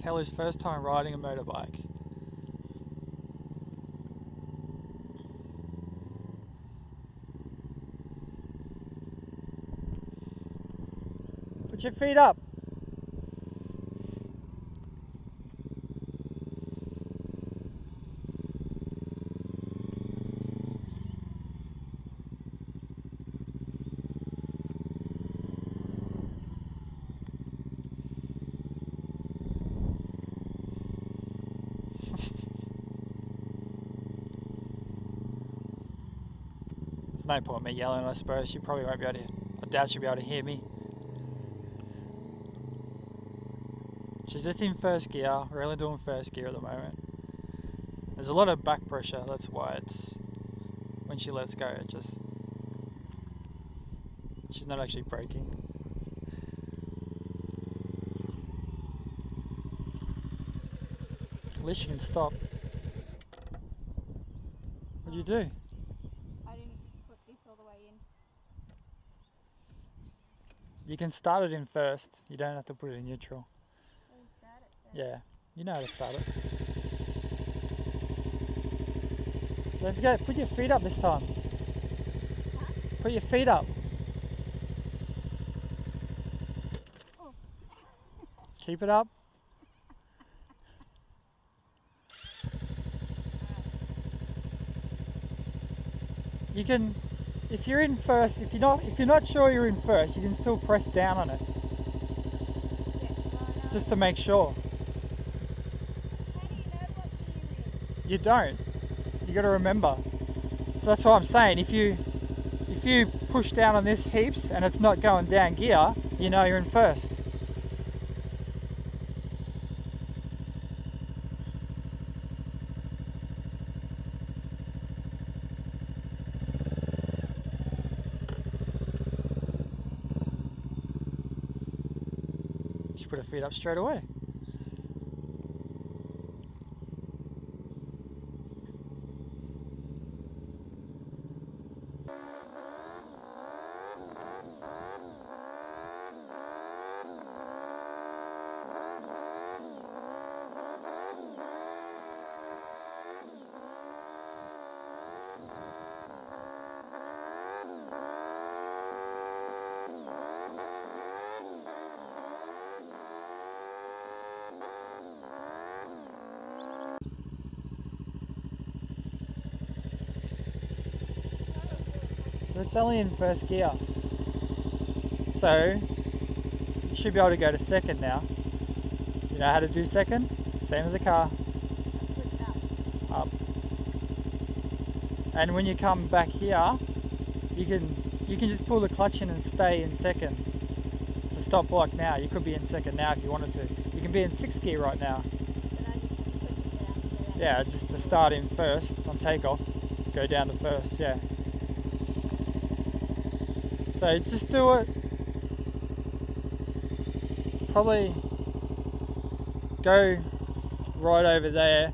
Kellie's first time riding a motorbike. Put your feet up. There's no point me yelling, I suppose. She probably won't be able to, I doubt she'll be able to hear me. She's just in first gear. We're only doing first gear at the moment. There's a lot of back pressure, that's why it's, when she lets go, it just, she's not actually braking. At least she can stop. What'd you do? I didn't put this all the way in. You can start it in first. You don't have to put it in neutral. So you start it then. Yeah, you know how to start it. Don't forget, put your feet up this time. Huh? Put your feet up. Oh. Keep it up. You can, if you're in first, if you're not sure you're in first, you can still press down on it. Yeah, well, Just to make sure. how do you know what gear you're in? You don't. You got to remember. So that's what I'm saying. If you push down on this heaps and it's not going down gear, you know you're in first. She put her feet up straight away. But it's only in first gear. So you should be able to go to second now. You know how to do second? Same as a car. Put it up. Up. And when you come back here, you can just pull the clutch in and stay in second. To stop block now. You could be in second now if you wanted to. You can be in sixth gear right now. But I just have to put it down and go down. Yeah, just to start in first on takeoff, go down to first, yeah. So just do it, probably go right over there,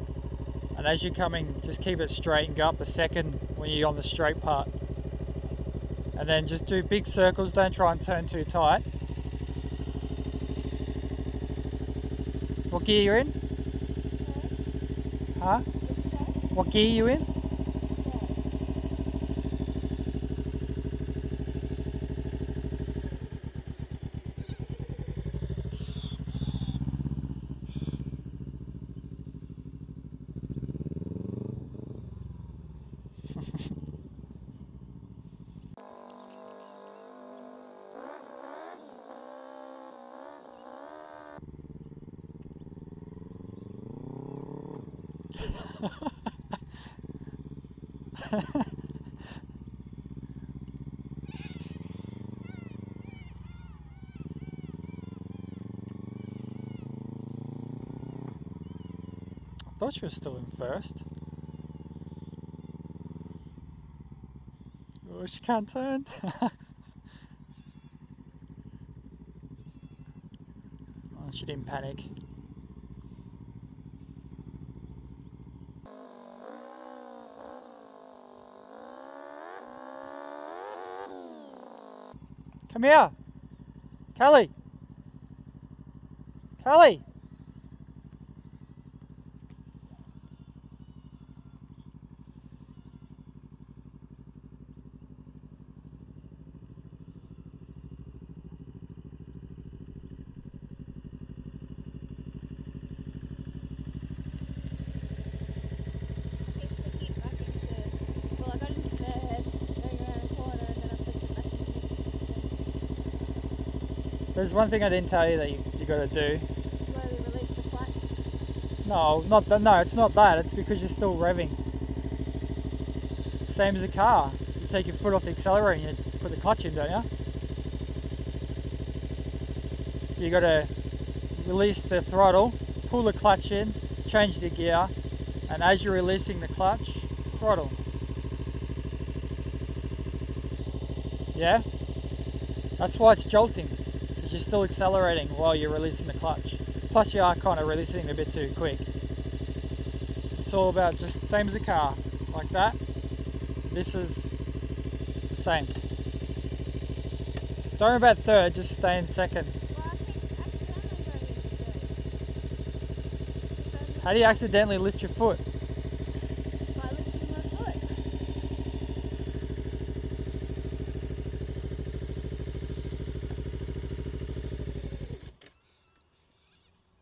and as you're coming, just keep it straight and go up a second when you're on the straight part. And then just do big circles, don't try and turn too tight. What gear you in? Huh? What gear you in? I thought she was still in first. Oh, she can't turn. Oh, she didn't panic. Come here, Kellie. Kellie. There's one thing I didn't tell you that you got to do. Slowly release the clutch. No, not that. No, it's not that. It's because you're still revving. Same as a car. You take your foot off the accelerator and you put the clutch in, don't you? So you got to release the throttle, pull the clutch in, change the gear, and as you're releasing the clutch, throttle. Yeah? That's why it's jolting, because you're still accelerating while you're releasing the clutch. Plus you are kind of releasing it a bit too quick. It's all about just same as a car, like that. This is the same. Don't worry about third, just stay in second. Well, I keep accidentally going into third. How do you accidentally lift your foot? By lifting my foot.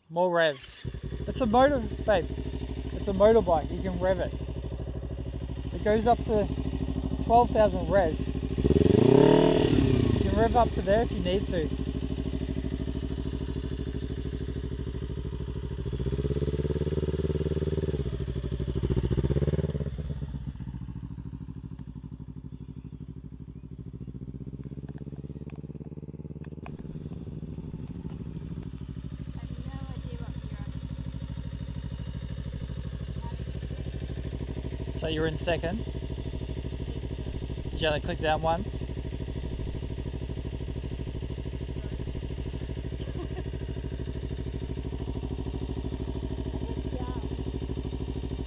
More revs. It's a babe. It's a motorbike. You can rev it. It goes up to 12,000 revs. You can rev up to there if you need to. I have no idea what you're on. So you're in second. Did you only click down once?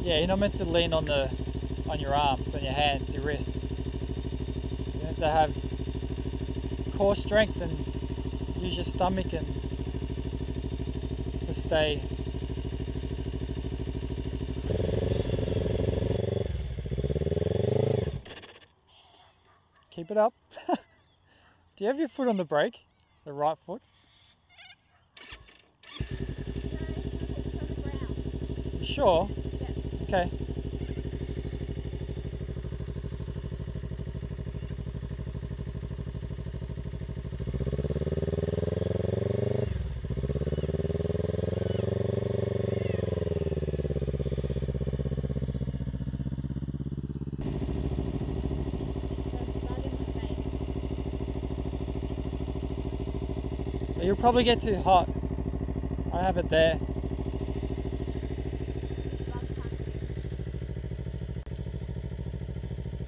Yeah, you're not meant to lean on your arms, on your hands, your wrists. You're meant to have core strength and use your stomach and to stay. Keep it up. Do you have your foot on the brake? The right foot? No, it's on the ground. You sure? Yeah. Okay. You'll probably get too hot. I have it there.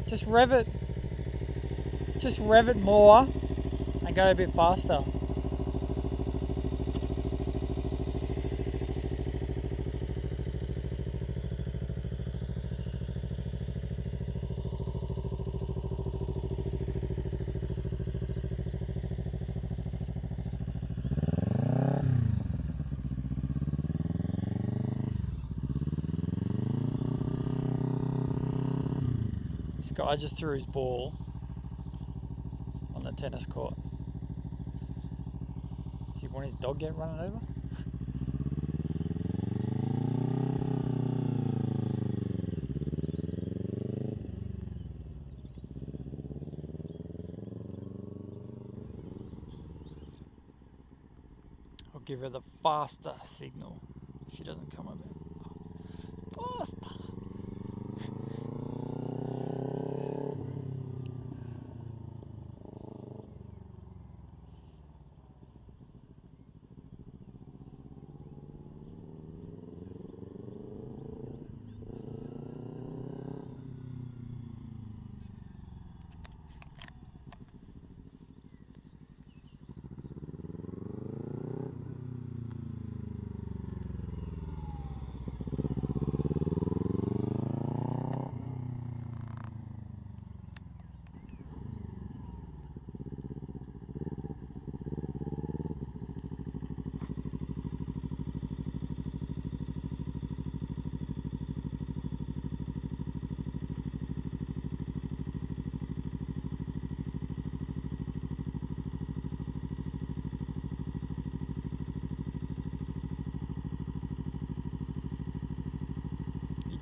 Just rev it. Just rev it more and go a bit faster. This guy just threw his ball on the tennis court. Does he want his dog get run over? I'll give her the faster signal if she doesn't come a bit faster.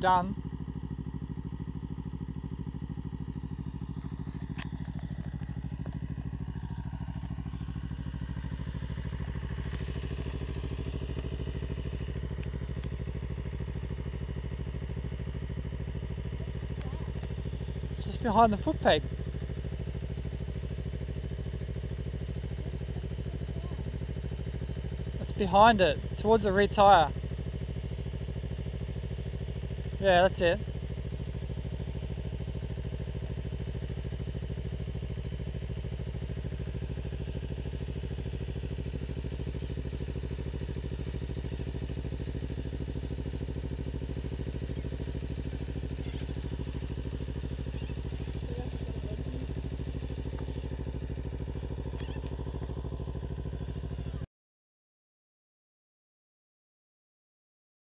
Done. Just behind the foot peg. It's behind it, towards the rear tyre. Yeah, that's it.